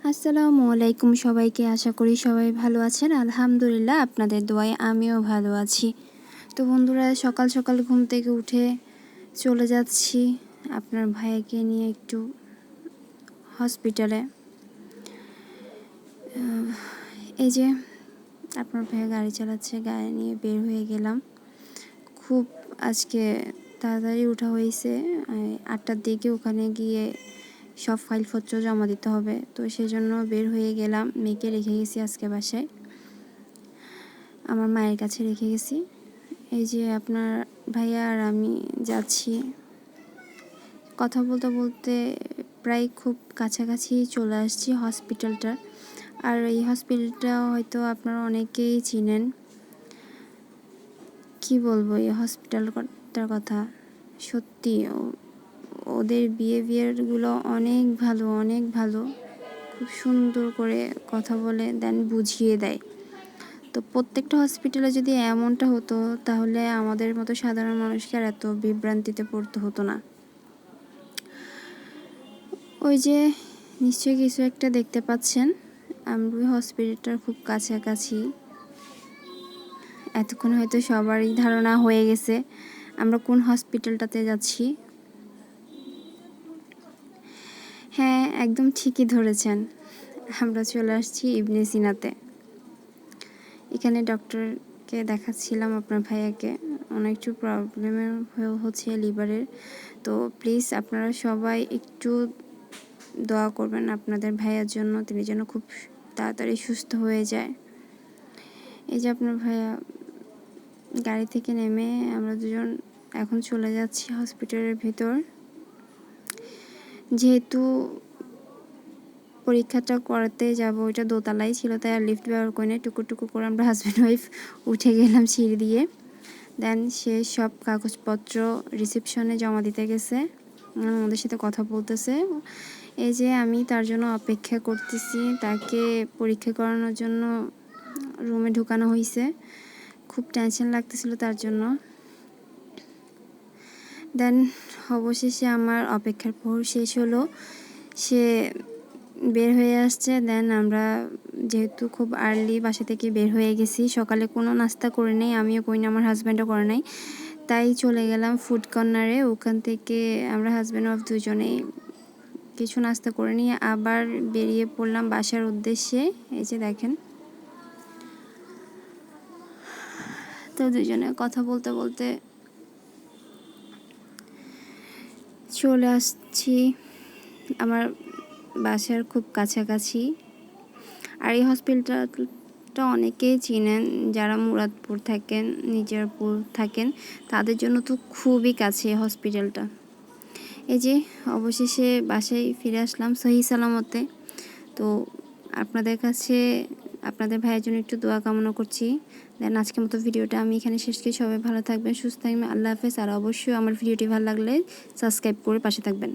আসসালামু আলাইকুম সবাইকে। আশা করি সবাই ভালো আছেন। আলহামদুলিল্লাহ আপনাদের দোয়ায় আমিও ভালো আছি। তো বন্ধুরা, সকাল সকাল ঘুম থেকে উঠে চলে যাচ্ছি আপনার ভাইকে নিয়ে একটু হসপিটালে। এই যে আপনার ভাইয়া গাড়ি চালাচ্ছে, গাড়ি নিয়ে বের হয়ে গেলাম। খুব আজকে তাড়াতাড়ি ওঠা হয়েছে, 8টার দিকে ওখানে গিয়ে সব ফাইলপত্র জমা দিতে হবে। তো সেই জন্য বের হয়ে গেলাম। মেয়েকে রেখে গেছি আজকে বাসায়, আমার মায়ের কাছে রেখে গেছি। এই যে আপনার ভাইয়া আর আমি যাচ্ছি। কথা বলতে বলতে প্রায় খুব কাছাকাছি চলে আসছি হসপিটালটা। আর এই হসপিটালটা হয়তো আপনারা অনেকেই চিনেন। কি বলবো এই হসপিটালটার কথা, সত্যি ওদের বিহেভিয়ারগুলো অনেক ভালো, অনেক ভালো। খুব সুন্দর করে কথা বলে দেন, বুঝিয়ে দেয়। তো প্রত্যেকটা হসপিটালে যদি এমনটা হতো তাহলে আমাদের মতো সাধারণ মানুষকে আর এত বিভ্রান্তিতে পড়তে হতো না। ওই যে নিশ্চয়ই কিছু একটা দেখতে পাচ্ছেন, আমরা হসপিটালটার খুব কাছাকাছি। এতক্ষণ হয়তো সবারই ধারণা হয়ে গেছে আমরা কোন হসপিটালটাতে যাচ্ছি। হ্যাঁ, একদম ঠিকই ধরেছেন, আমরা চলে আসছি ইবনে সিনাতে। এখানে ডক্টরকে দেখাচ্ছিলাম আপনার ভাইয়াকে, অনেক একটু প্রবলেমের হচ্ছে লিভারের। তো প্লিজ আপনারা সবাই একটু দোয়া করবেন আপনাদের ভাইয়ার জন্য, তিনি যেন খুব তাড়াতাড়ি সুস্থ হয়ে যায়। এই যে আপনার ভাইয়া গাড়ি থেকে নেমে আমরা দুজন এখন চলে যাচ্ছি হসপিটালের ভিতর। যেহেতু পরীক্ষাটা করাতে যাব, ওইটা দোতলায় ছিল, তাই আর লিফট ব্যবহার করি না। টুকু করে আমরা হাজব্যান্ড ওয়াইফ উঠে গেলাম সিঁড়ি দিয়ে। দেন সে সব কাগজপত্র রিসেপশনে জমা দিতে গেছে, আমাদের সাথে কথা বলতেছে। এই যে আমি তার জন্য অপেক্ষা করতেছি, তাকে পরীক্ষা করানোর জন্য রুমে ঢুকানো হয়েছে। খুব টেনশন লাগতেছিল তার জন্য। দেন অবশেষে আমার অপেক্ষার প্রহর শেষ হলো, সে বের হয়ে আসছে। দেন আমরা যেহেতু খুব আর্লি বাসা থেকে বের হয়ে গেছি, সকালে কোনো নাস্তা করে নেই, আমিও করি না, আমার হাজব্যান্ডও করে নাই, তাই চলে গেলাম ফুড কর্নারে। ওখান থেকে আমরা হাজব্যান্ড ওয়াইফ দুজনেই কিছু নাস্তা করে নিয়ে আবার বেরিয়ে পড়লাম বাসার উদ্দেশ্যে। এই যে দেখেন, তো দুজনে কথা বলতে বলতে চলে আসছি আমার বাসার খুব কাছাকাছি। আর এই হসপিটালটা অনেকেই চিনেন, যারা মুরাদপুর থাকেন, নিজারপুর থাকেন, তাদের জন্য তো খুবই কাছে এই হসপিটালটা। এই যে অবশেষে বাসায় ফিরে আসলাম সহি সালামতে। তো আপনাদের কাছে আপনাদের ভাইয়ের জন্য একটু দোয়া কামনা করছি। দেন আজকের মতো ভিডিওটা আমি এখানে শেষ করি। সবাই ভালো থাকবেন, সুস্থ থাকবেন। আল্লাহ হাফেজ। আর অবশ্যই আমার ভিডিওটি ভালো লাগলে সাবস্ক্রাইব করে পাশে থাকবেন।